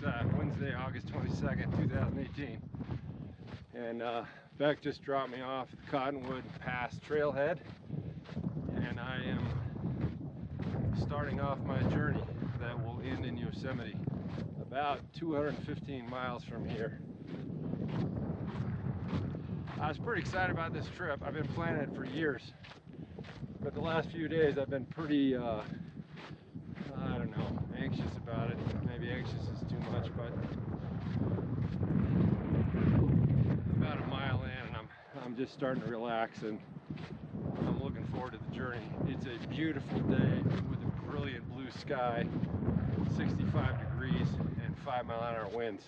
It's Wednesday, August 22nd, 2018, and Beck just dropped me off at the Cottonwood Pass trailhead, and I am starting off my journey that will end in Yosemite, about 215 miles from here. I was pretty excited about this trip. I've been planning it for years, but the last few days I've been pretty, I don't know, anxious about it. Maybe anxious is too much, but about a mile in and I'm just starting to relax, and I'm looking forward to the journey. It's a beautiful day with a brilliant blue sky, 65 degrees and 5-mile-an-hour winds.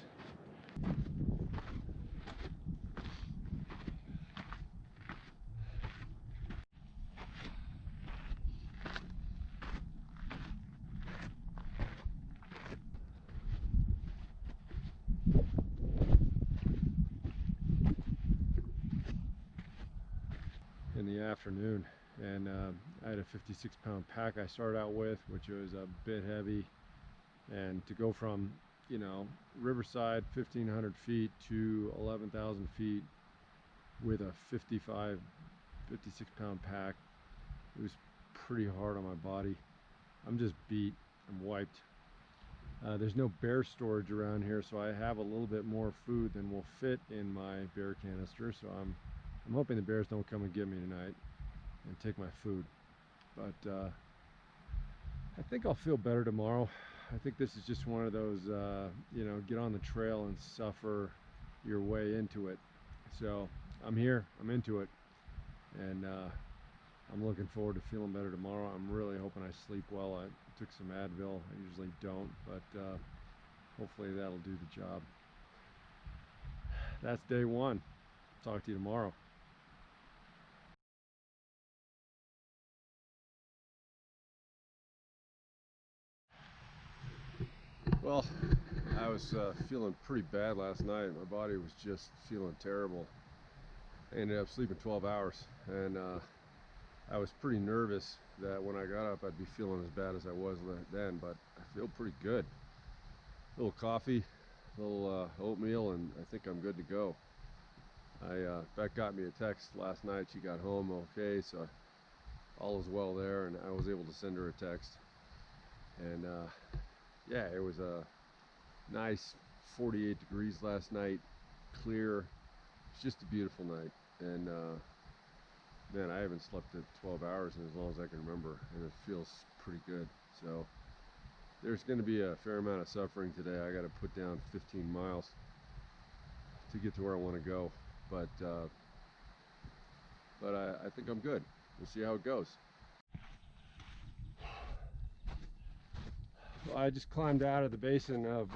In the afternoon, and I had a 56-pound pack I started out with, which was a bit heavy, and to go from, you know, Riverside 1,500 feet to 11,000 feet with a 56-pound pack, it was pretty hard on my body. I'm just beat. I'm wiped. There's no bear storage around here, so I have a little bit more food than will fit in my bear canister, so I'm hoping the bears don't come and get me tonight and take my food. But I think I'll feel better tomorrow. I think this is just one of those, you know, get on the trail and suffer your way into it. So I'm here, I'm into it, and I'm looking forward to feeling better tomorrow. I'm really hoping I sleep well. I took some Advil. I usually don't, but hopefully that'll do the job. That's day one. Talk to you tomorrow. Well, I was feeling pretty bad last night. My body was just feeling terrible. I ended up sleeping 12 hours, and I was pretty nervous that when I got up I'd be feeling as bad as I was then, but I feel pretty good. A little coffee, a little oatmeal, and I think I'm good to go. Beck got me a text last night. She got home okay, so all is well there, and I was able to send her a text. And yeah, it was a nice 48 degrees last night, clear. It's just a beautiful night, and man, I haven't slept at 12 hours in as long as I can remember, and it feels pretty good. So there's going to be a fair amount of suffering today. I got to put down 15 miles to get to where I want to go, but I think I'm good. We'll see how it goes. Well, I just climbed out of the basin of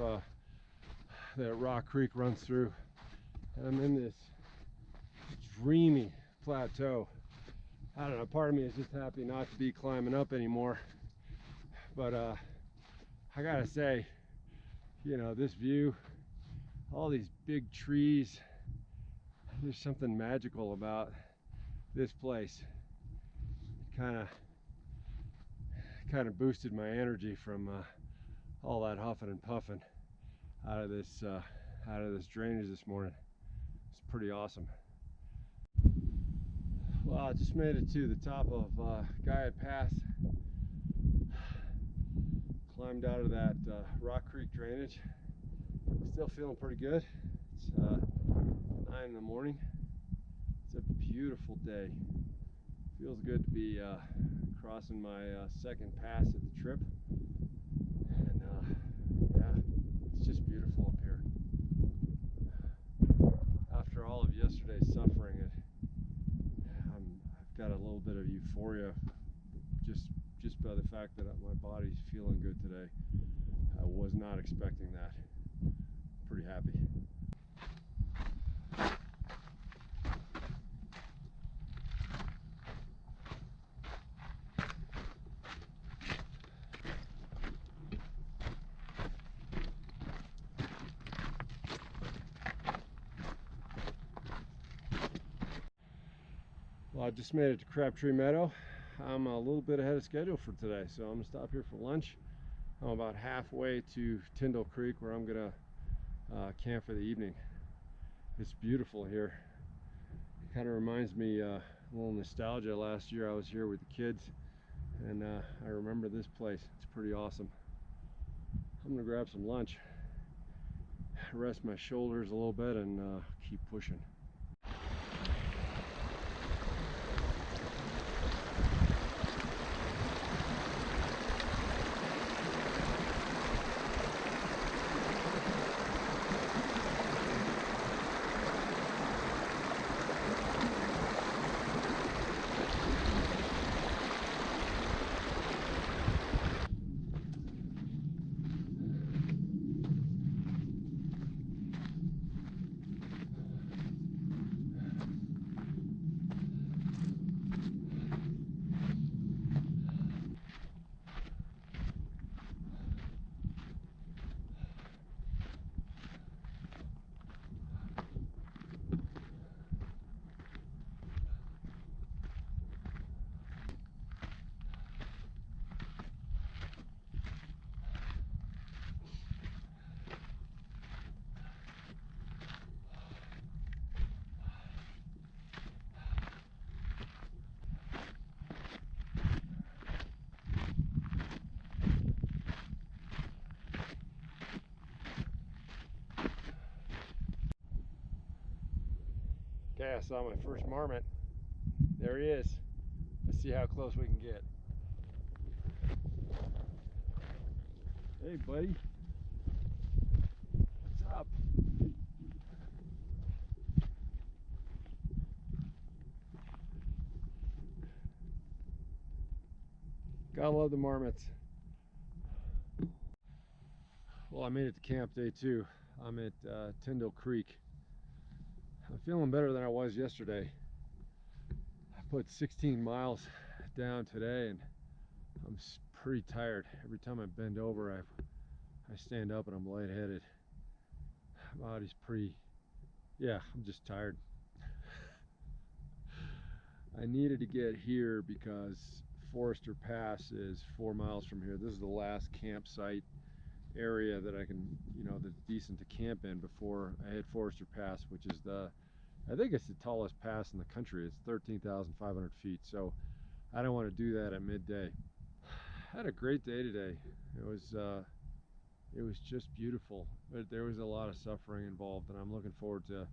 that Rock Creek runs through, and I'm in this dreamy plateau. I don't know, part of me is just happy not to be climbing up anymore, but I gotta say, you know, this view, all these big trees, there's something magical about this place. It kind of boosted my energy from all that huffing and puffing out of this drainage this morning. It's pretty awesome. Well, I just made it to the top of Guyatt Pass. Climbed out of that Rock Creek drainage. Still feeling pretty good. It's 9 in the morning. It's a beautiful day. Feels good to be crossing my second pass of the trip. And yeah, it's just beautiful up here. After all of yesterday's suffering, I've got a little bit of euphoria just by the fact that my body's feeling good today. I was not expecting that. Pretty happy. Well, I just made it to Crabtree Meadow. I'm a little bit ahead of schedule for today, so I'm gonna stop here for lunch I'm about halfway to Tyndall Creek, where I'm gonna camp for the evening. It's beautiful here. It kind of reminds me a little nostalgia. Last year I was here with the kids, and I remember this place. It's pretty awesome. I'm gonna grab some lunch, rest my shoulders a little bit, and keep pushing. Okay, I saw my first marmot. There he is. Let's see how close we can get. Hey, buddy. What's up? Gotta love the marmots. Well, I made it to camp day 2. I'm at Tyndall Creek. I'm feeling better than I was yesterday. I put 16 miles down today, and I'm pretty tired. Every time I bend over, I stand up and I'm lightheaded. My body's I'm just tired. I needed to get here because Forester Pass is 4 miles from here. This is the last campsite area that I can, that's decent to camp in before I hit Forester Pass, which is I think it's the tallest pass in the country. It's 13,500 feet. So I don't want to do that at midday. I had a great day today. It was just beautiful, but there was a lot of suffering involved, and I'm looking forward to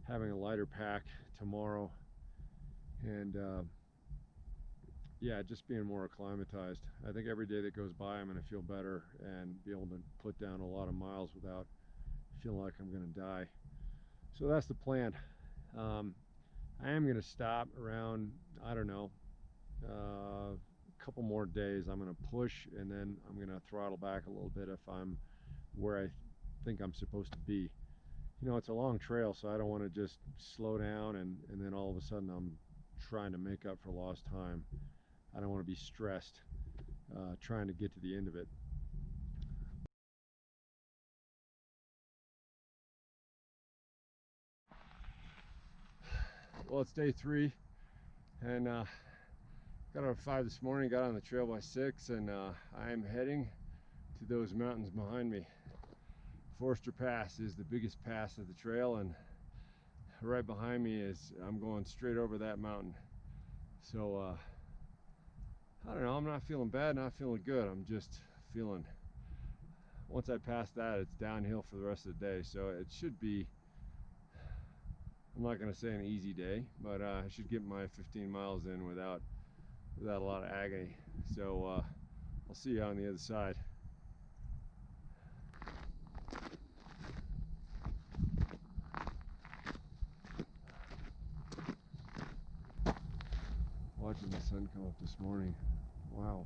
having a lighter pack tomorrow, and just being more acclimatized. I think every day that goes by I'm going to feel better and be able to put down a lot of miles without feeling like I'm going to die. So that's the plan. I am going to stop around, I don't know, a couple more days. I'm going to push, and then I'm going to throttle back a little bit if I'm where I think I'm supposed to be. It's a long trail, so I don't want to just slow down and then all of a sudden I'm trying to make up for lost time. I don't want to be stressed trying to get to the end of it. Well, it's day 3, and got up at 5 this morning, got on the trail by 6, and I am heading to those mountains behind me. Forester Pass is the biggest pass of the trail, and right behind me I'm going straight over that mountain. So I don't know, I'm not feeling bad, not feeling good. I'm just feeling, once I pass that, it's downhill for the rest of the day. So it should be, I'm not going to say an easy day, but I should get my 15 miles in without a lot of agony. So I'll see you on the other side. Watching the sun come up this morning. Wow.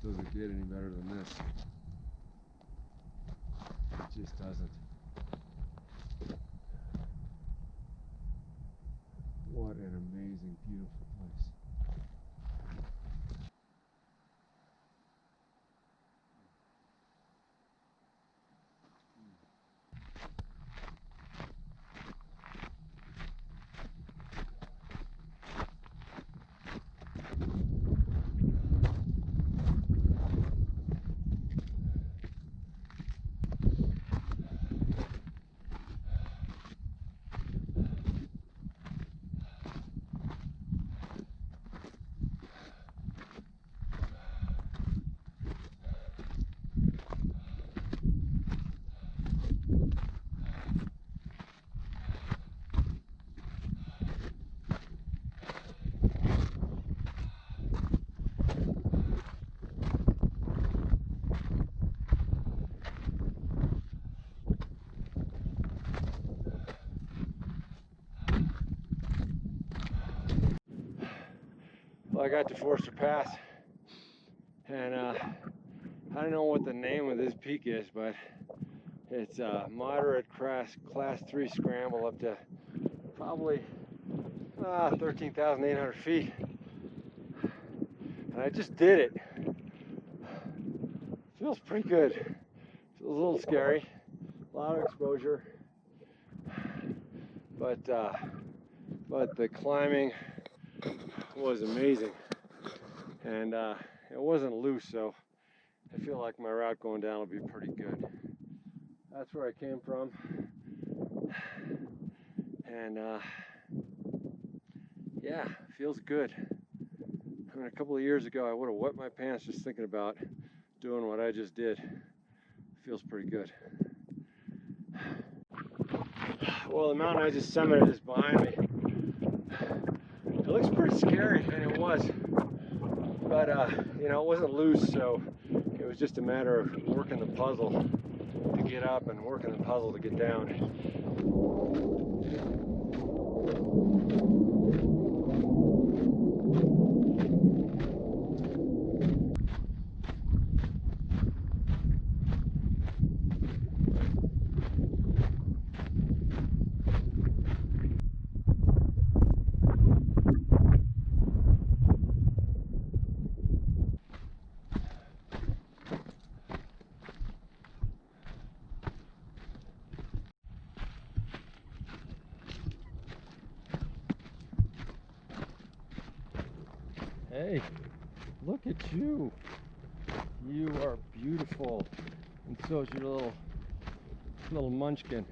Doesn't get any better than this. It just doesn't. What an amazing, beautiful place. Well, I got to Horseshoe Pass, and I don't know what the name of this peak is, but it's a moderate class 3 scramble up to probably 13,800 feet. And I just did it. Feels pretty good. Feels a little scary, a lot of exposure, but the climbing was amazing, and it wasn't loose, so I feel like my route going down will be pretty good. That's where I came from, and yeah, feels good. I mean, a couple of years ago I would have wet my pants just thinking about doing what I just did. Feels pretty good. Well, the mountain I just summited is behind me. It looks pretty scary, and it was, but you know, it wasn't loose, so it was just a matter of working the puzzle to get up and working the puzzle to get down. Hey, look at you. You are beautiful. And so is your little munchkin.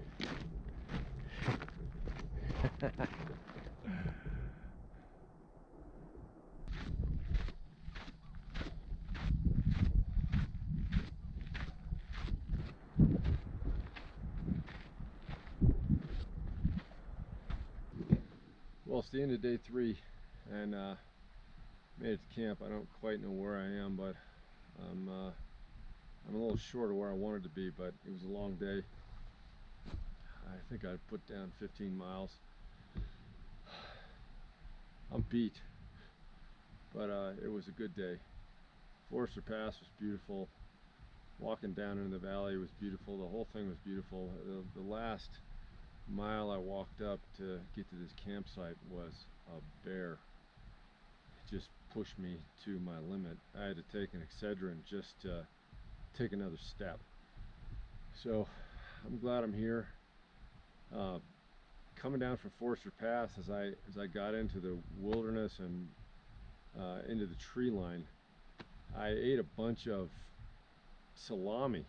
Well, it's the end of day 3, and made it to camp. I don't quite know where I am, but I'm a little short of where I wanted to be, but it was a long day. I think I put down 15 miles. I'm beat, but it was a good day. Horseshoe Pass was beautiful. Walking down into the valley was beautiful. The whole thing was beautiful. The last mile I walked up to get to this campsite was a bear. It just pushed me to my limit. I had to take an Excedrin just to take another step. So I'm glad I'm here. Coming down from Horseshoe Pass, as I got into the wilderness and into the tree line, I ate a bunch of salami.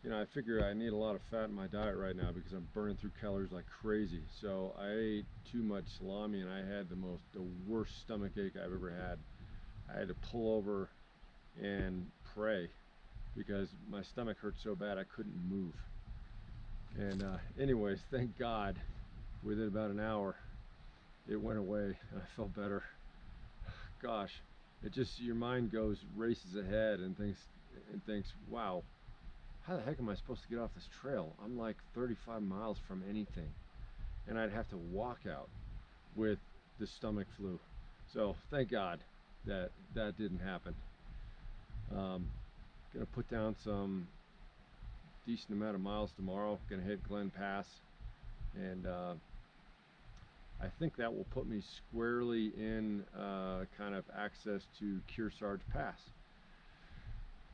You know, I figure I need a lot of fat in my diet right now because I'm burning through calories like crazy. So I ate too much salami, and I had the worst stomach ache I've ever had. I had to pull over and pray because my stomach hurt so bad I couldn't move. And anyways, thank God, within about an hour it went away and I felt better. Gosh, it just, your mind races ahead and thinks, wow, how the heck am I supposed to get off this trail? I'm like 35 miles from anything, and I'd have to walk out with the stomach flu. So thank God that didn't happen. Gonna put down some decent amount of miles tomorrow. Gonna hit Glen Pass, and I think that will put me squarely in kind of access to Kearsarge Pass,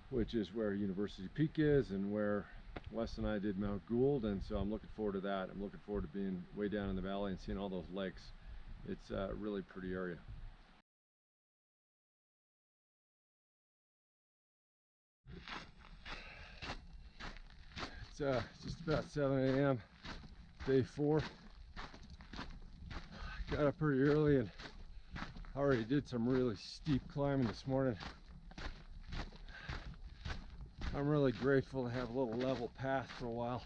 which is where University Peak is and where Wes and I did Mount Gould, and so I'm looking forward to that. I'm looking forward to being way down in the valley and seeing all those lakes. It's a really pretty area. It's just about 7 a.m. day 4. Got up pretty early and already did some really steep climbing this morning. I'm really grateful to have a little level path for a while.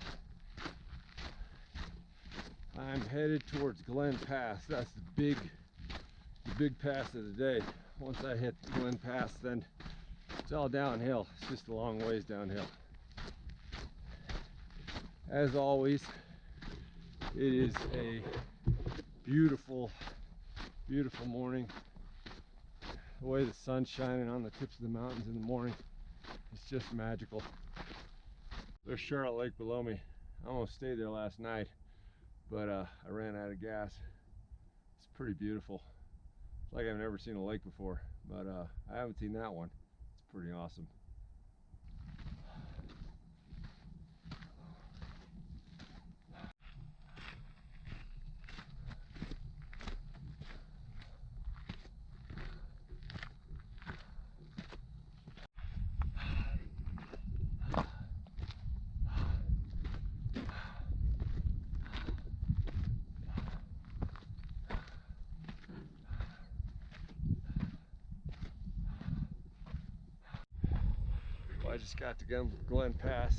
I'm headed towards Glen Pass. That's the big pass of the day. Once I hit Glen Pass, then it's all downhill. It's just a long ways downhill. As always, it is a beautiful, beautiful morning. The way the sun's shining on the tips of the mountains in the morning, it's just magical. There's Charlotte Lake below me. I almost stayed there last night, but I ran out of gas. It's pretty beautiful. It's like I've never seen a lake before, but I haven't seen that one. It's pretty awesome. I just got to Glen Pass.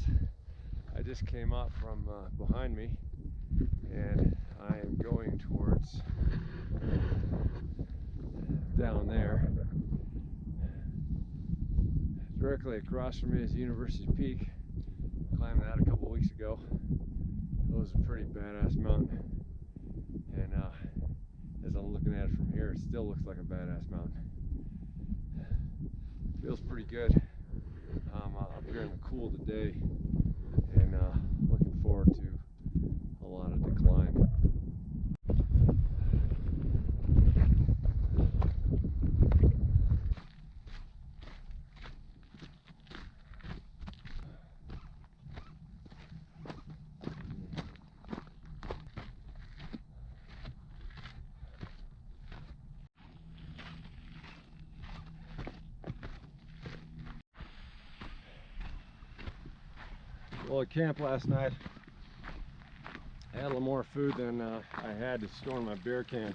I just came up from behind me, and I am going towards down there. Directly across from me is University Peak. Climbed that a couple weeks ago. It was a pretty badass mountain, and as I'm looking at it from here, it still looks like a badass mountain. Feels pretty good. Up here in the cool of the day, and looking forward to a lot of decline. Well, at camp last night, I had a little more food than I had to store in my bear can.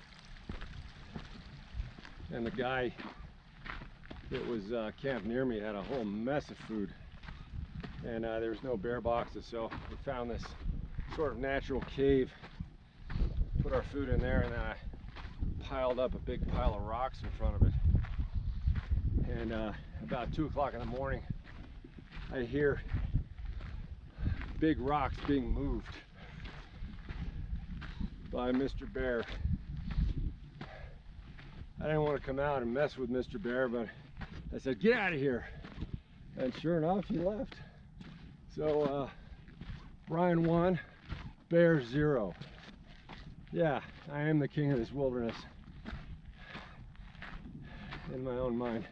And the guy that was camped near me had a whole mess of food. And there was no bear boxes, so we found this sort of natural cave, put our food in there, and then I piled up a big pile of rocks in front of it. And about 2 o'clock in the morning, I hear big rocks being moved by Mr. Bear. I didn't want to come out and mess with Mr. Bear, but I said, get out of here. And sure enough, he left. So Brian 1, Bear 0. Yeah, I am the king of this wilderness in my own mind.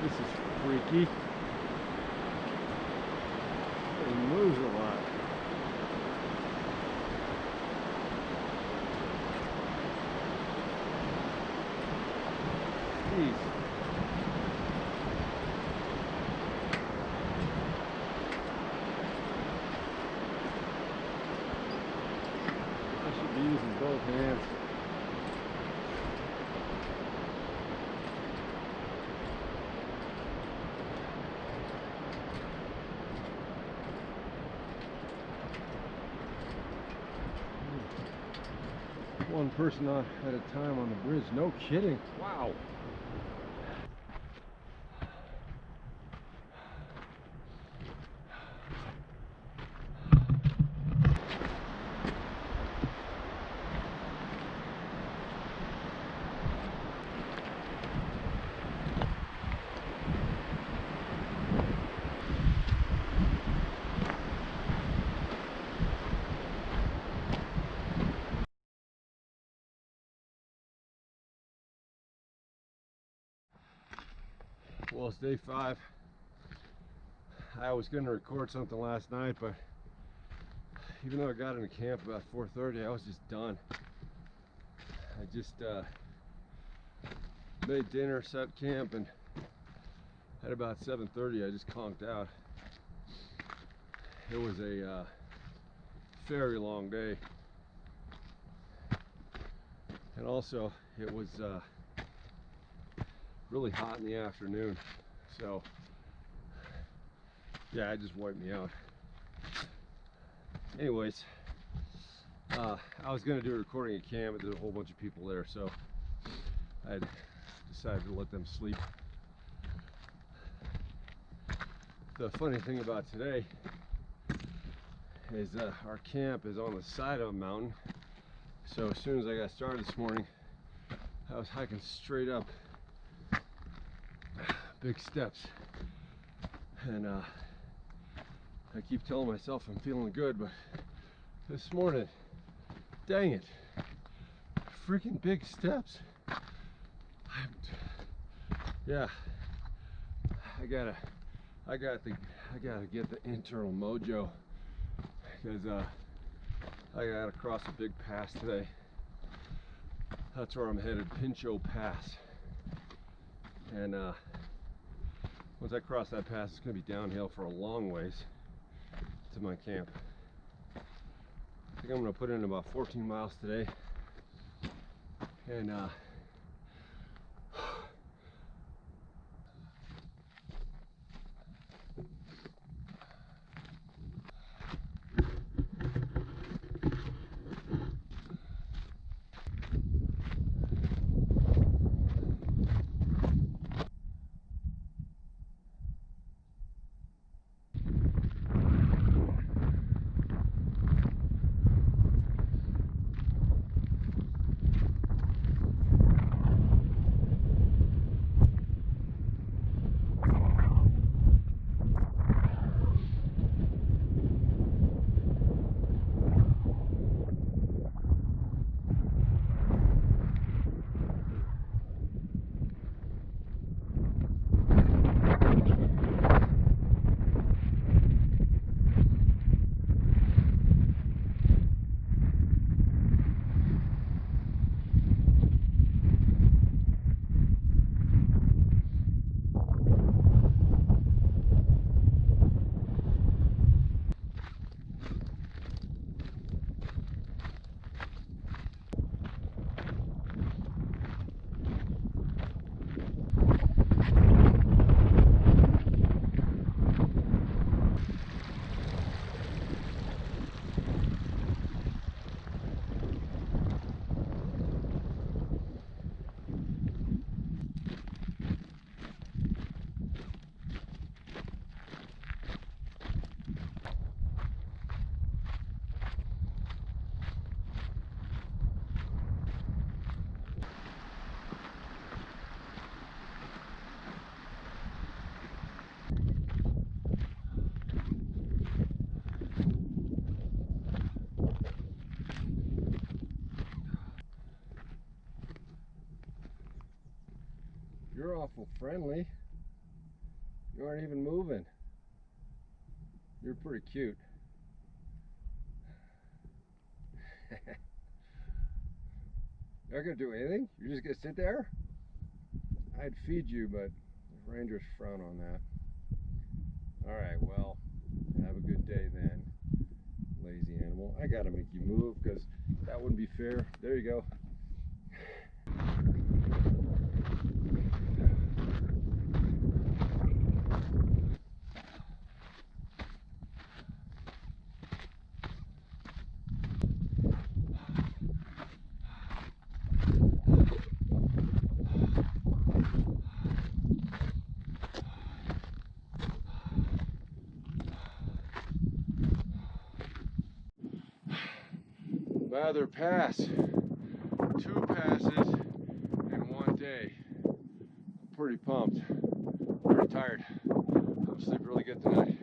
This is freaky. It moves a lot. Jeez. I should be using both hands. One person at a time on the bridge. No kidding. Wow. Well, it's day 5. I was going to record something last night, but even though I got into camp about 4:30, I was just done. I just made dinner, set camp, and at about 7:30 I just conked out. It was a very long day, and also it was really hot in the afternoon, so Yeah, it just wiped me out. Anyways, I was gonna do a recording at camp, but there's a whole bunch of people there, so I decided to let them sleep. The funny thing about today is our camp is on the side of a mountain, so as soon as I got started this morning, I was hiking straight up big steps, and I keep telling myself I'm feeling good, but this morning, dang it, freaking big steps. Yeah, I gotta get the internal mojo, because I gotta cross a big pass today. That's where I'm headed, Pinchot Pass, and once I cross that pass, it's gonna be downhill for a long ways to my camp. I think I'm gonna put in about 14 miles today, and you're awful friendly. You aren't even moving. You're pretty cute. You're not gonna do anything? You're just gonna sit there? I'd feed you, but the rangers frown on that. Alright, well, have a good day then, lazy animal. I gotta make you move, because that wouldn't be fair. There you go. Another pass. 2 passes in one day. Pretty pumped. Pretty tired. I'll sleep really good tonight.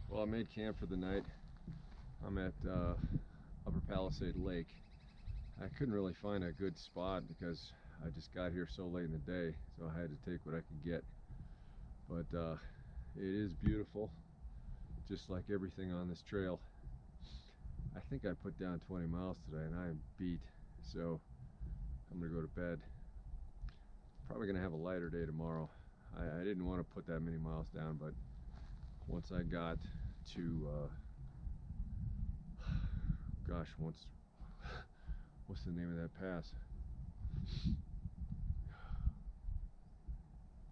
Well, I made camp for the night. I'm at Upper Palisade Lake. I couldn't really find a good spot because I just got here so late in the day, so I had to take what I could get. But it is beautiful, just like everything on this trail. I think I put down 20 miles today and I am beat, so I'm gonna go to bed. Probably gonna have a lighter day tomorrow. I didn't want to put that many miles down, but once I got to what's the name of that pass?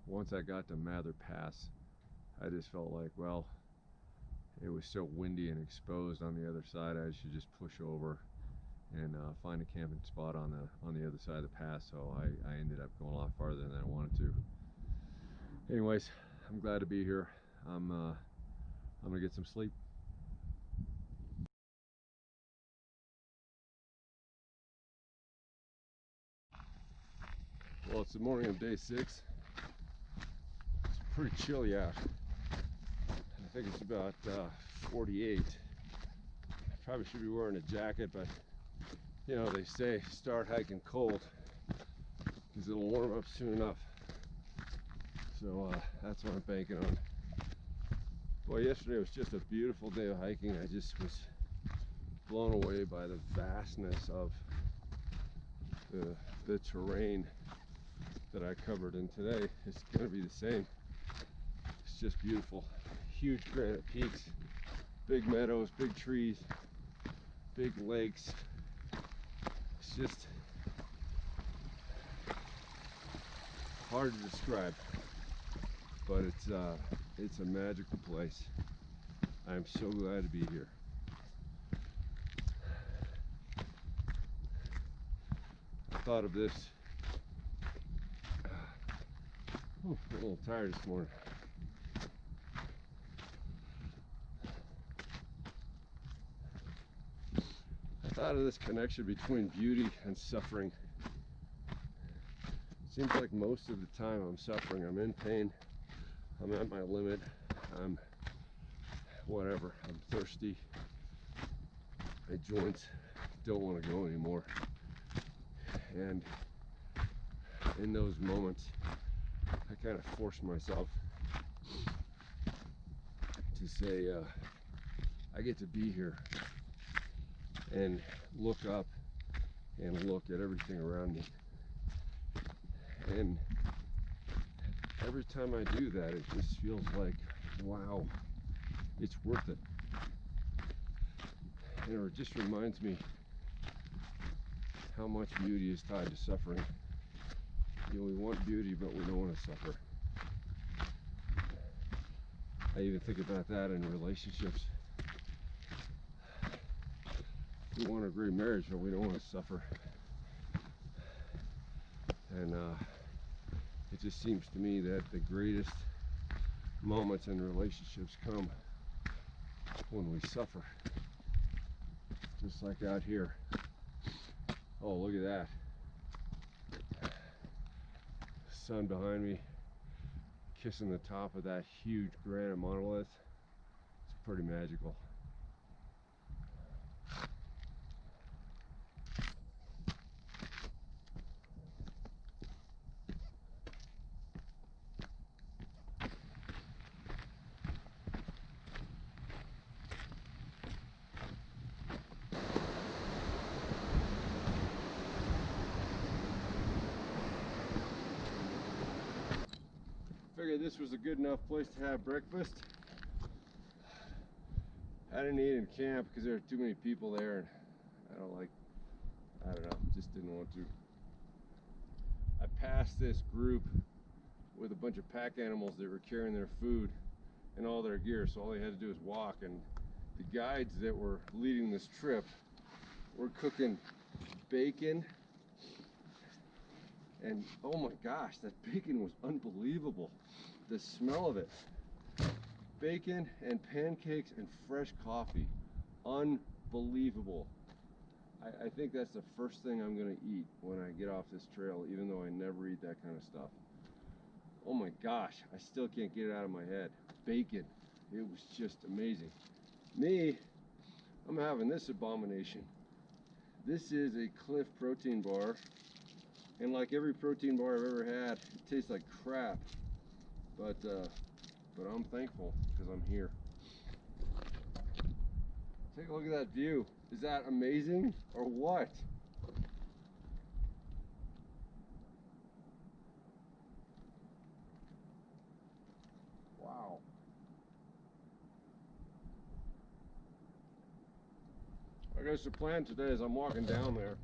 once I got to Mather Pass, I just felt like, well, it was so windy and exposed on the other side, I should just push over and find a camping spot on the other side of the pass. So I ended up going a lot farther than I wanted to. Anyways, I'm glad to be here. I'm gonna get some sleep. Well, it's the morning of day 6. It's pretty chilly out. I think it's about 48. I probably should be wearing a jacket, but you know, they say start hiking cold because it'll warm up soon enough. So that's what I'm banking on. Well, yesterday was just a beautiful day of hiking. I just was blown away by the vastness of the terrain that I covered, and today it's going to be the same. It's just beautiful. Huge granite peaks, big meadows, big trees, big lakes. It's just hard to describe, but it's a magical place. I'm so glad to be here. I thought of this. I'm a little tired this morning. I thought of this connection between beauty and suffering. Seems like most of the time I'm suffering. I'm in pain. I'm at my limit. I'm whatever. I'm thirsty. My joints don't want to go anymore. And in those moments, I kind of force myself to say, I get to be here and look up and look at everything around me. And every time I do that, it just feels like, wow, it's worth it. And it just reminds me how much beauty is tied to suffering. You know, we want beauty, but we don't want to suffer. I even think about that in relationships. We want a great marriage, but we don't want to suffer. And it just seems to me that the greatest moments in relationships come when we suffer. Just like out here. Oh, look at that. Sun behind me, kissing the top of that huge granite monolith. It's pretty magical. Figured this was a good enough place to have breakfast. I didn't eat in camp because there were too many people there, and I don't know, just didn't want to. I passed this group with a bunch of pack animals that were carrying their food and all their gear, so all they had to do was walk, and the guides that were leading this trip were cooking bacon, and oh my gosh, that bacon was unbelievable. The smell of it. Bacon and pancakes and fresh coffee. Unbelievable. I think that's the first thing I'm gonna eat when I get off this trail, even though I never eat that kind of stuff. Oh my gosh, I still can't get it out of my head. Bacon. It was just amazing. Me, I'm having this abomination. This is a Cliff protein bar. And like every protein bar I've ever had, it tastes like crap. But I'm thankful because I'm here. Take a look at that view. Is that amazing or what? Wow. I guess the plan today is I'm walking down there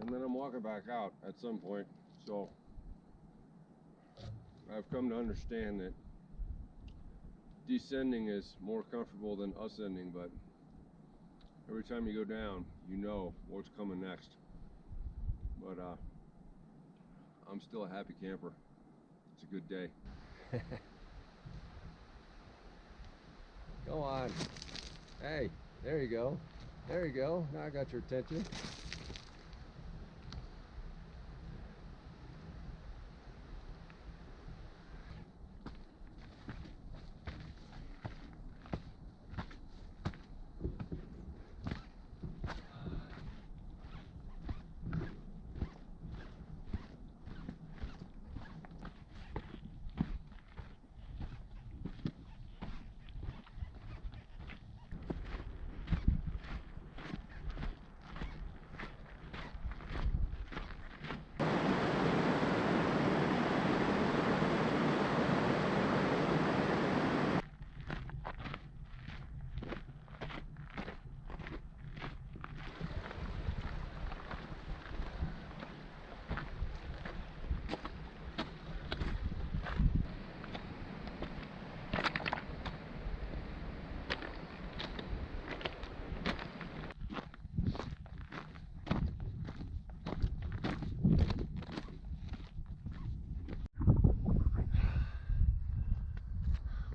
and then I'm walking back out at some point. So I've come to understand that descending is more comfortable than ascending, but every time you go down, you know what's coming next. But I'm still a happy camper. It's a good day. Go on. Hey, there you go. There you go. Now I got your attention.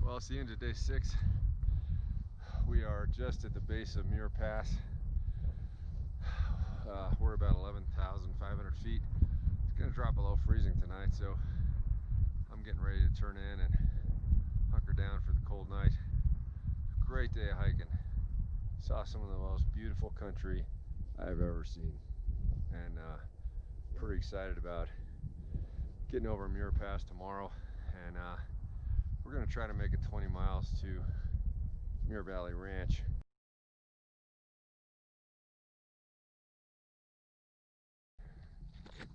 Well, it's the end of day 6. We are just at the base of Muir Pass. We're about 11,500 feet. It's going to drop below freezing tonight, so I'm getting ready to turn in and hunker down for the cold night. Great day of hiking. Saw some of the most beautiful country I've ever seen, and pretty excited about getting over Muir Pass tomorrow. And we're going to try to make it 20 miles to Muir Valley Ranch.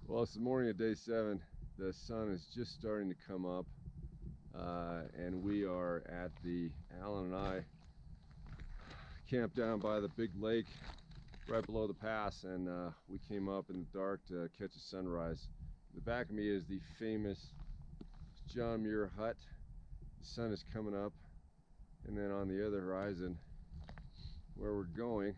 Well, it's the morning of day 7. The sun is just starting to come up, and we are at Alan and I camped down by the big lake right below the pass, and we came up in the dark to catch a sunrise. In the back of me is the famous John Muir hut. The sun is coming up, and then on the other horizon where we're going,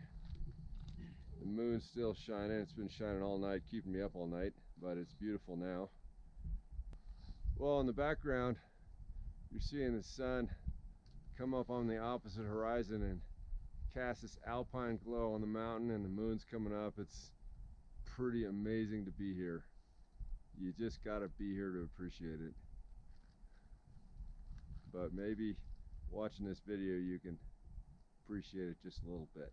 the moon's still shining. It's been shining all night, keeping me up all night, but it's beautiful now. Well, in the background you're seeing the sun come up on the opposite horizon and cast this alpine glow on the mountain, and the moon's coming up. It's pretty amazing to be here. You just gotta be here to appreciate it. But maybe watching this video you can appreciate it just a little bit.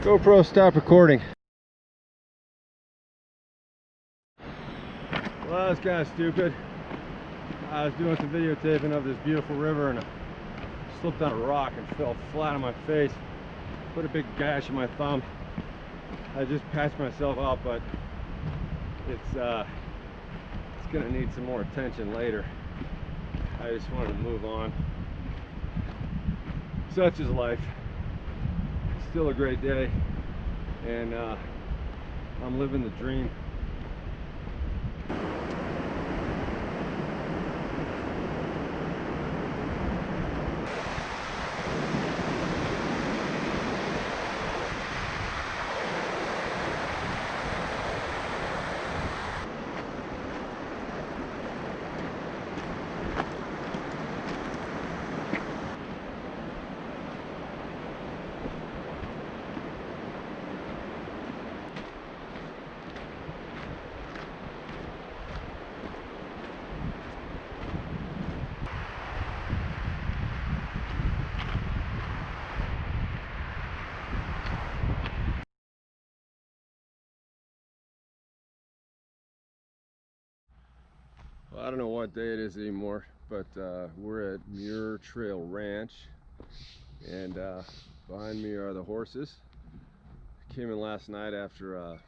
GoPro, stop recording. Well, that was kind of stupid. I was doing some videotaping of this beautiful river, and I slipped on a rock and fell flat on my face. Put a big gash in my thumb. I just patched myself up, but it's gonna need some more attention later. I just wanted to move on. Such is life. Still a great day, and I'm living the dream. I don't know what day it is anymore, but we're at Muir Trail Ranch, and behind me are the horses. Came in last night after I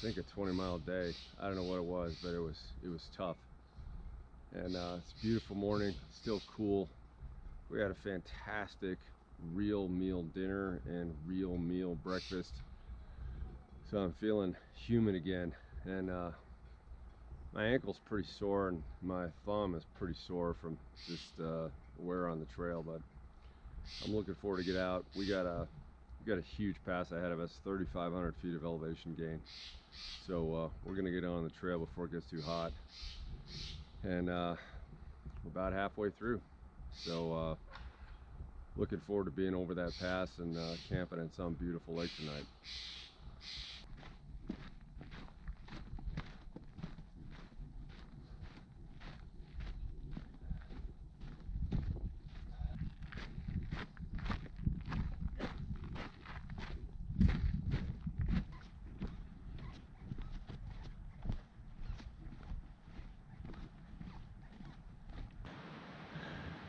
think a 20-mile day. I don't know what it was, but it was tough. And it's a beautiful morning, still cool. We had a fantastic real meal dinner and real meal breakfast, so I'm feeling human again. And my ankle's pretty sore and my thumb is pretty sore from just wear on the trail, but I'm looking forward to get out. We got a huge pass ahead of us, 3,500 feet of elevation gain. So we're gonna get on the trail before it gets too hot. And we're about halfway through. So looking forward to being over that pass and camping in some beautiful lake tonight.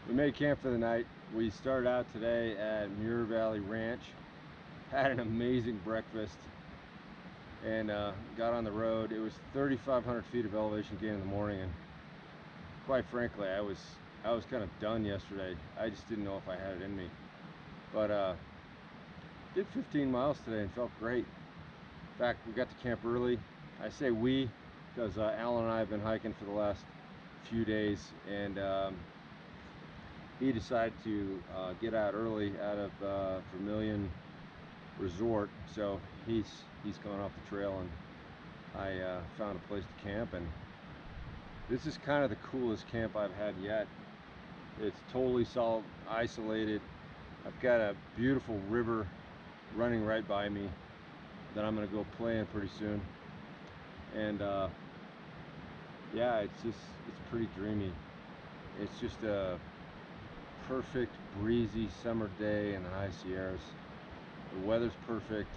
We made camp for the night. We started out today at Muir Valley Ranch, had an amazing breakfast, and got on the road. It was 3,500 feet of elevation gain in the morning, and quite frankly, I was kind of done yesterday. I just didn't know if I had it in me. But did 15 miles today and felt great. In fact, we got to camp early. I say we because Alan and I have been hiking for the last few days, and he decided to get out early out of Vermilion Resort, so he's gone off the trail, and I found a place to camp. And this is kind of the coolest camp I've had yet. It's totally isolated. I've got a beautiful river running right by me that I'm gonna go play in pretty soon, and yeah, it's pretty dreamy. It's just a perfect breezy summer day in the high Sierras. The weather's perfect.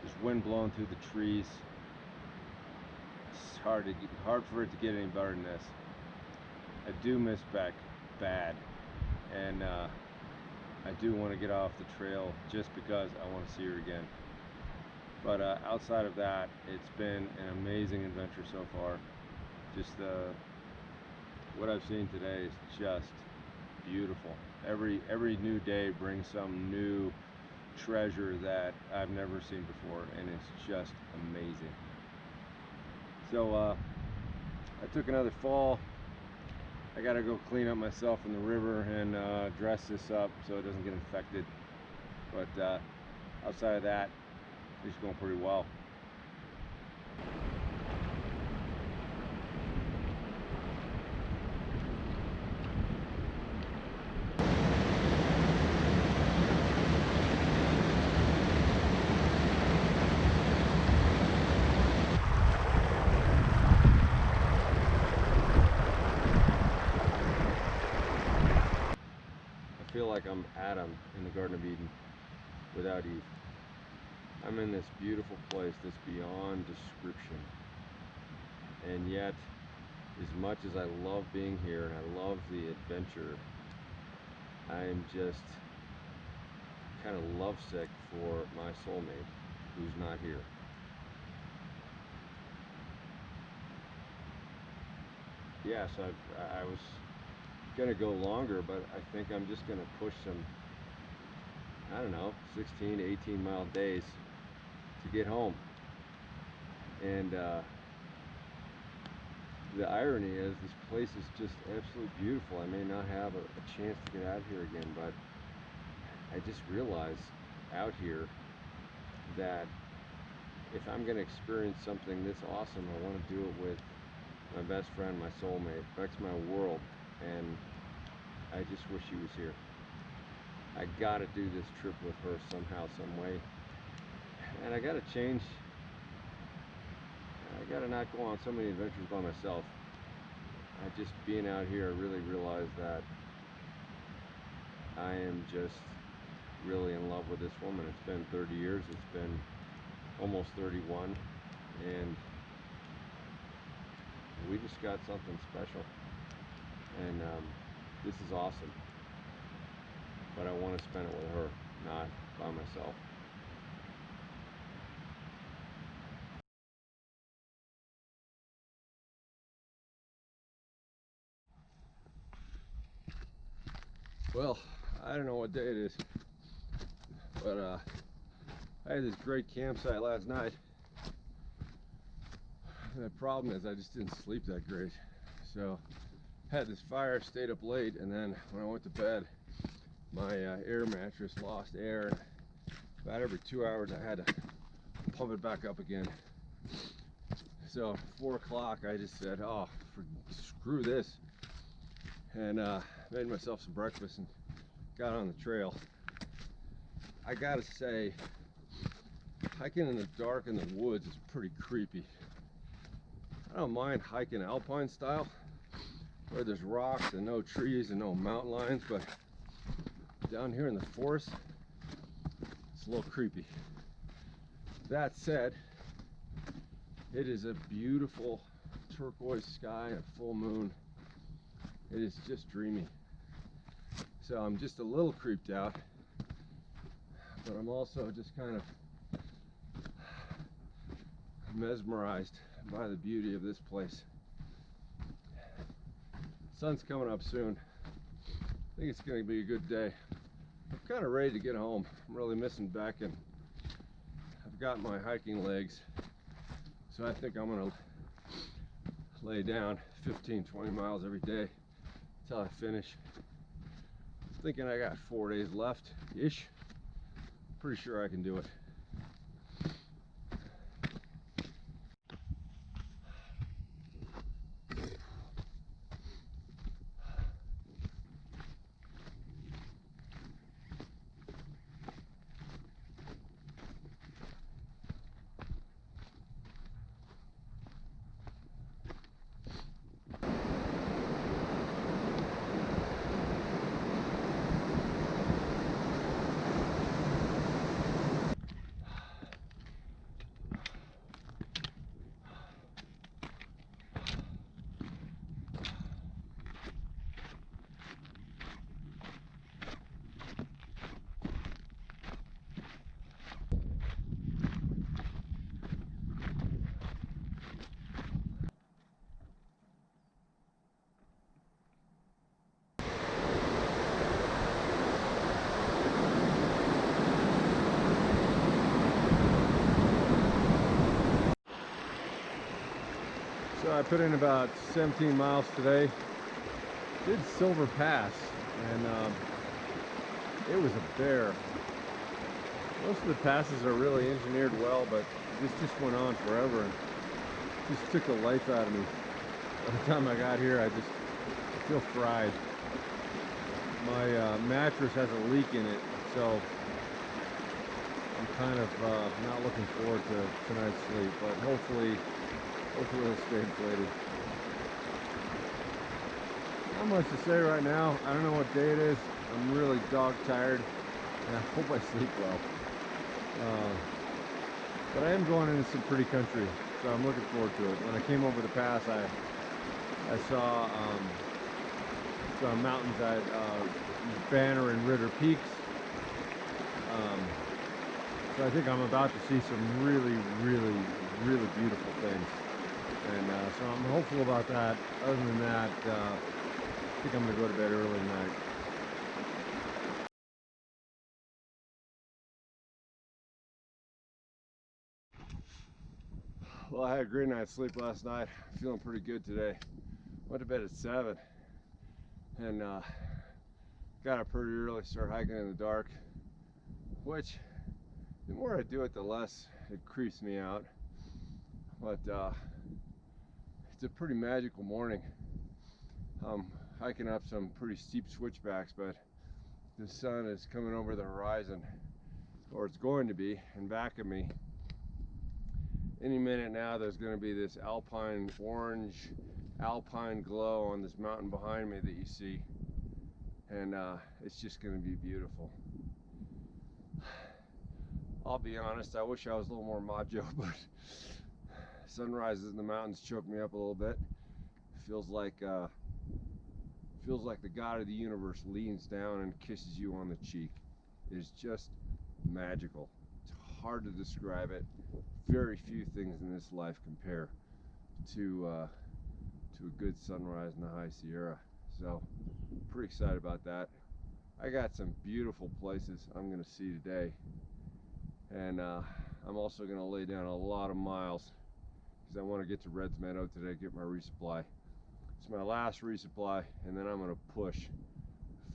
There's wind blowing through the trees. It's hard for it to get any better than this. I do miss Beck bad, and I do want to get off the trail just because I want to see her again. But outside of that, it's been an amazing adventure so far. Just what I've seen today is just beautiful. Every new day brings some new treasure that I've never seen before, and it's just amazing. So I took another fall. I gotta go clean up myself in the river and dress this up so it doesn't get infected. But outside of that, it's going pretty well. I feel like I'm Adam in the Garden of Eden without Eve. I'm in this beautiful place that's beyond description, and yet as much as I love being here and I love the adventure, I'm just kind of lovesick for my soulmate who's not here. Yes, I was gonna go longer, but I think I'm just gonna push some, I don't know, 16 to 18 mile days to get home. And the irony is this place is just absolutely beautiful. I may not have a chance to get out here again, but I just realized out here that if I'm gonna experience something this awesome, I want to do it with my best friend, my soulmate. Beck's my world, and I just wish she was here. I gotta do this trip with her somehow, some way, and I gotta change. I gotta not go on so many adventures by myself. Just being out here, I really realized that I am just really in love with this woman. It's been 30 years. It's been almost 31, and We just got something special, and this is awesome. But I want to spend it with her, not by myself. Well, I don't know what day it is, but I had this great campsite last night. The problem is I just didn't sleep that great. So had this fire, stayed up late, and then when I went to bed, my air mattress lost air. And about every 2 hours I had to pump it back up again. So 4 o'clock I just said, oh, screw this, and made myself some breakfast and got on the trail. I gotta say, hiking in the dark in the woods is pretty creepy. I don't mind hiking alpine style, where there's rocks and no trees and no mountain lions, but down here in the forest, it's a little creepy. That said, it is a beautiful turquoise sky and a full moon. It is just dreamy. So I'm just a little creeped out, but I'm also just kind of mesmerized by the beauty of this place. Sun's coming up soon. I think it's going to be a good day. I'm kind of ready to get home. I'm really missing Beck, and I've got my hiking legs, so I think I'm going to lay down 15-20 miles every day until I finish. I'm thinking I got 4 days left ish. Pretty sure I can do it. So I put in about 17 miles today. Did Silver Pass, and it was a bear. Most of the passes are really engineered well, but this just went on forever and just took the life out of me. By the time I got here, I feel fried. My mattress has a leak in it, so I'm kind of not looking forward to tonight's sleep, but hopefully it'll stay inflated. Not much to say right now. I don't know what day it is. I'm really dog tired, and I hope I sleep well. But I am going into some pretty country, so I'm looking forward to it. When I came over the pass, I saw some mountains at Banner and Ritter Peaks. So I think I'm about to see some really, really, really beautiful things. And so I'm hopeful about that. Other than that, I think I'm going to go to bed early tonight. Well, I had a great night's sleep last night. Feeling pretty good today. Went to bed at 7 and got up pretty early, started hiking in the dark, which the more I do it, the less it creeps me out. But it's a pretty magical morning. I'm hiking up some pretty steep switchbacks, but the sun is coming over the horizon, or it's going to be, and back of me. Any minute now there's going to be this alpine orange, alpine glow on this mountain behind me that you see, and it's just going to be beautiful. I'll be honest, I wish I was a little more macho, but sunrises in the mountains choke me up a little bit. Feels like the God of the universe leans down and kisses you on the cheek. It's just magical. It's hard to describe it. Very few things in this life compare to a good sunrise in the High Sierra. So, pretty excited about that. I got some beautiful places I'm going to see today, and I'm also going to lay down a lot of miles because I want to get to Red's Meadow today, get my resupply. It's my last resupply, and then I'm going to push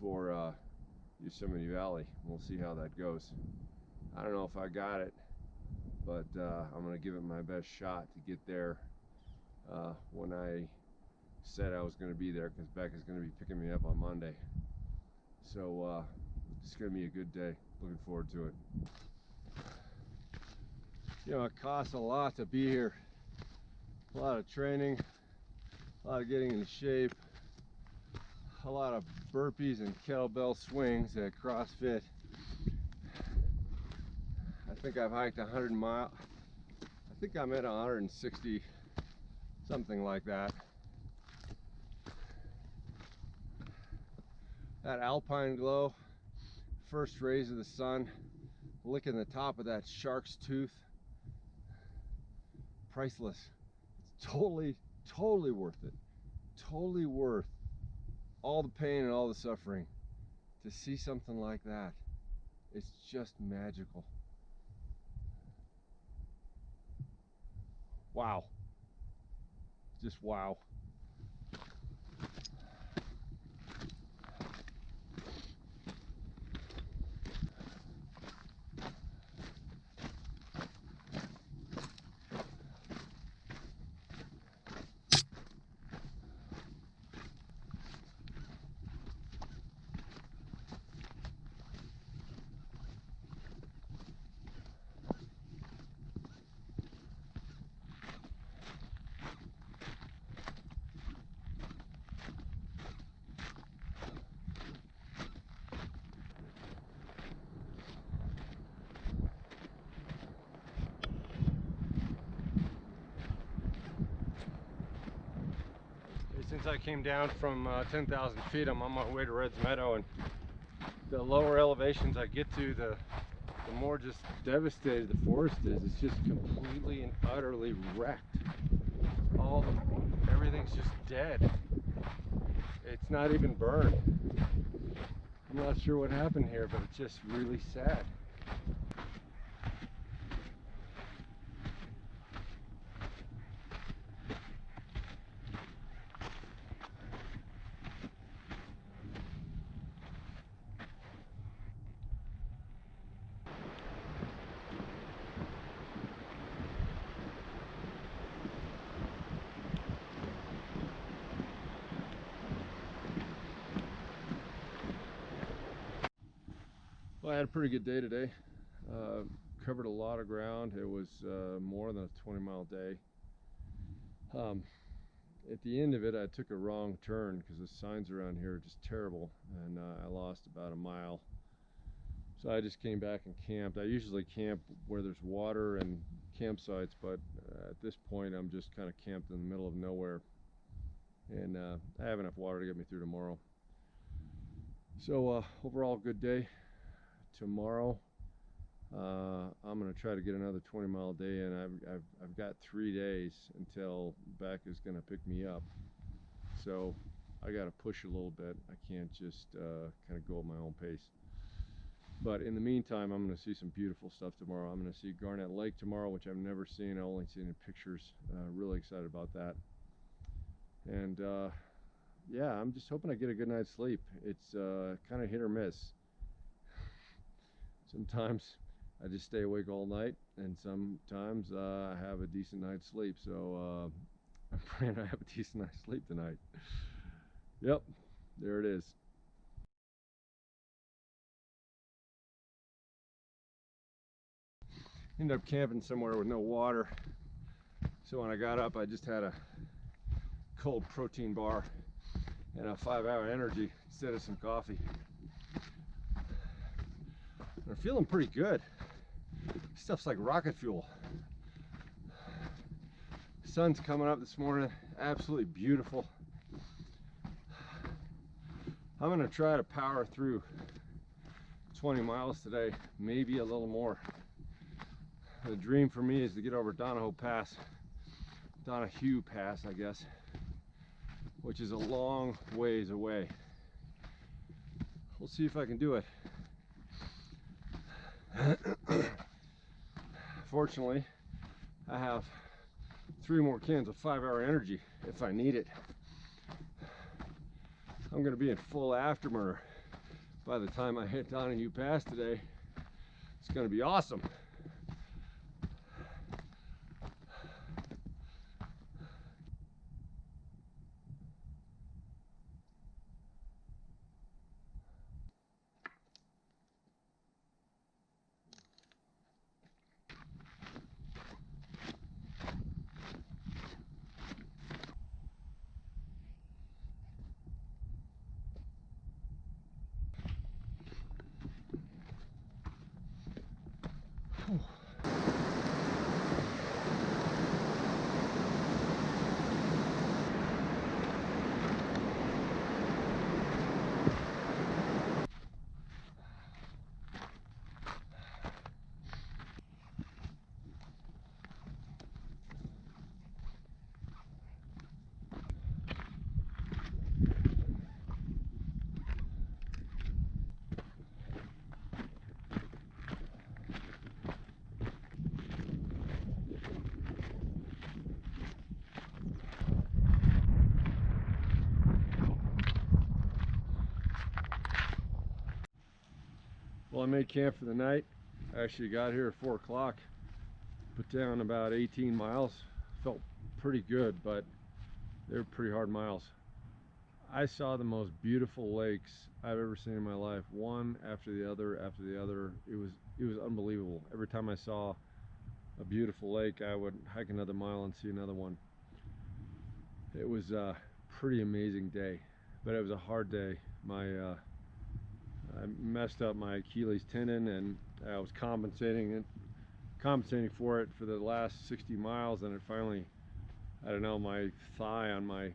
for Yosemite Valley. We'll see how that goes. I don't know if I got it, but I'm going to give it my best shot to get there when I said I was going to be there, because Becca's going to be picking me up on Monday. So it's going to be a good day. Looking forward to it. You know, it costs a lot to be here. A lot of training, a lot of getting into shape, a lot of burpees and kettlebell swings at CrossFit. I think I've hiked 100 miles. I think I'm at 160, something like that. That alpine glow, first rays of the sun, licking the top of that shark's tooth. Priceless. It's totally worth it. Totally worth all the pain and all the suffering to see something like that. It's just magical. Wow. Just wow. Since I came down from 10,000 feet, I'm on my way to Red's Meadow, and the lower elevations I get to, the more just devastated the forest is. It's just completely and utterly wrecked. Everything's just dead. It's not even burned. I'm not sure what happened here, but it's just really sad. Well, I had a pretty good day today. Covered a lot of ground. It was more than a 20-mile day. At the end of it, I took a wrong turn because the signs around here are just terrible, and I lost about a mile. So I just came back and camped. I usually camp where there's water and campsites, but at this point I'm just kind of camped in the middle of nowhere, and I have enough water to get me through tomorrow. So overall, good day. Tomorrow I'm going to try to get another 20-mile day, and I've got 3 days until Beck is going to pick me up, so I got to push a little bit. I can't just kind of go at my own pace. But in the meantime, I'm going to see some beautiful stuff tomorrow. I'm going to see Garnet Lake tomorrow, which I've never seen. I've only seen in pictures. Really excited about that. And yeah, I'm just hoping I get a good night's sleep. It's kind of hit or miss. Sometimes I just stay awake all night, and sometimes I have a decent night's sleep. So I'm praying I have a decent night's sleep tonight. Yep, there it is. Ended up camping somewhere with no water. So when I got up, I just had a cold protein bar and a 5-hour energy instead of some coffee. I'm feeling pretty good. Stuff's like rocket fuel. Sun's coming up this morning, absolutely beautiful. I'm gonna try to power through 20 miles today, maybe a little more. The dream for me is to get over Donahue Pass, I guess, which is a long ways away. We'll see if I can do it. Fortunately, I have 3 more cans of 5-hour energy if I need it. I'm going to be in full afterburner by the time I hit Donahue Pass today. It's going to be awesome. Well, I made camp for the night. I actually got here at 4 o'clock, put down about 18 miles. Felt pretty good, but they were pretty hard miles. I saw the most beautiful lakes I've ever seen in my life, one after the other after the other. It was unbelievable. Every time I saw a beautiful lake, I would hike another mile and see another one. It was a pretty amazing day, but it was a hard day. I messed up my Achilles tendon, and I was compensating for it for the last 60 miles, and it finally, I don't know, my thigh on my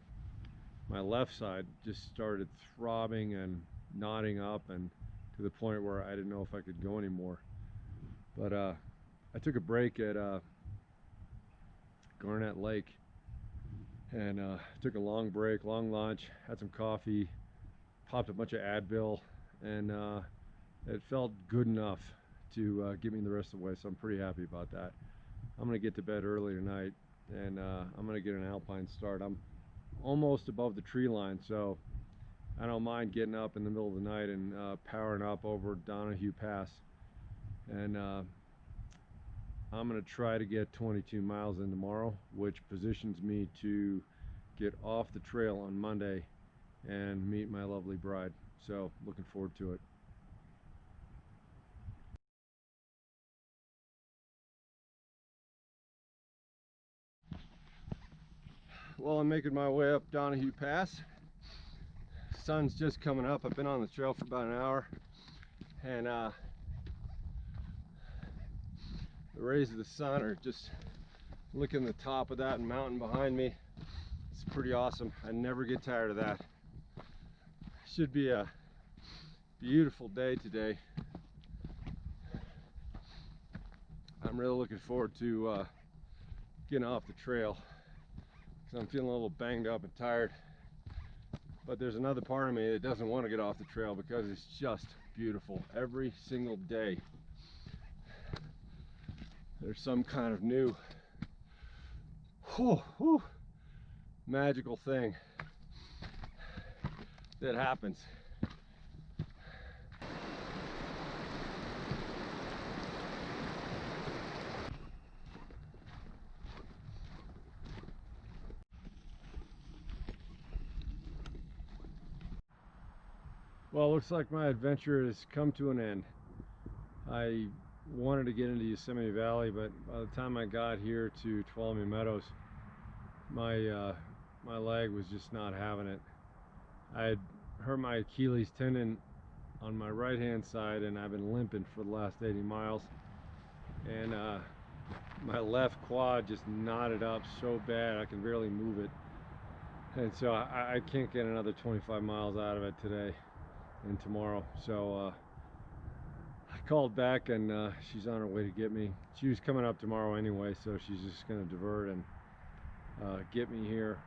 left side just started throbbing and knotting up, and to the point where I didn't know if I could go anymore. But I took a break at Garnett Lake, and took a long break, long lunch, had some coffee, popped a bunch of Advil, and it felt good enough to get me the rest of the way, so I'm pretty happy about that. I'm going to get to bed early tonight, and I'm going to get an alpine start. I'm almost above the tree line, so I don't mind getting up in the middle of the night and powering up over Donahue Pass. And I'm going to try to get 22 miles in tomorrow, which positions me to get off the trail on Monday and meet my lovely bride. So looking forward to it. Well, I'm making my way up Donahue Pass. Sun's just coming up. I've been on the trail for about an hour, and the rays of the sun are just licking the top of that mountain behind me. It's pretty awesome. I never get tired of that. Should be a beautiful day today. I'm really looking forward to getting off the trail, because I'm feeling a little banged up and tired. But there's another part of me that doesn't want to get off the trail because it's just beautiful. Every single day there's some kind of new magical thing that happens. Well, it looks like my adventure has come to an end. I wanted to get into Yosemite Valley, but by the time I got here to Tuolumne Meadows, my leg was just not having it. I had hurt my Achilles tendon on my right hand side, and I've been limping for the last 80 miles, and my left quad just knotted up so bad I can barely move it, and so I can't get another 25 miles out of it today. and tomorrow. So I called back, and she's on her way to get me. She was coming up tomorrow anyway, so she's just going to divert and get me here.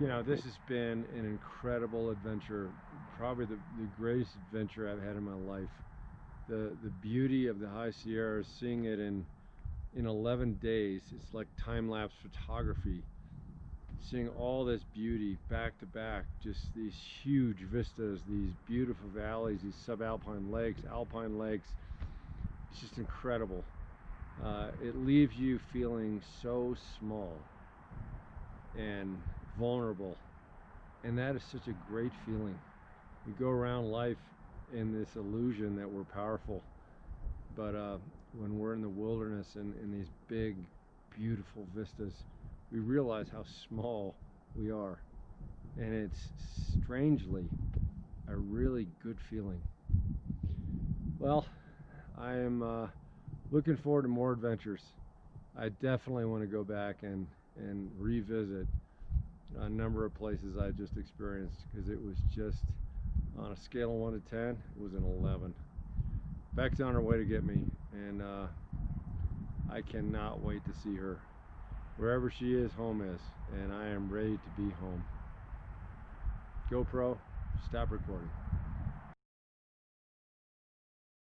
You know, this has been an incredible adventure, probably the greatest adventure I've had in my life. The beauty of the High Sierras, seeing it in 11 days, it's like time-lapse photography. Seeing all this beauty back to back, just these huge vistas, these beautiful valleys, these subalpine lakes, alpine lakes. It's just incredible. It leaves you feeling so small and vulnerable, and that is such a great feeling. We go around life in this illusion that we're powerful, but when we're in the wilderness and in these big, beautiful vistas, we realize how small we are, and it's strangely a really good feeling. Well, I am looking forward to more adventures. I definitely want to go back and revisit a number of places I just experienced, because it was just, on a scale of 1 to 10, it was an 11. Beck's on her way to get me, and I cannot wait to see her. Wherever she is, home is, and I am ready to be home. GoPro, stop recording.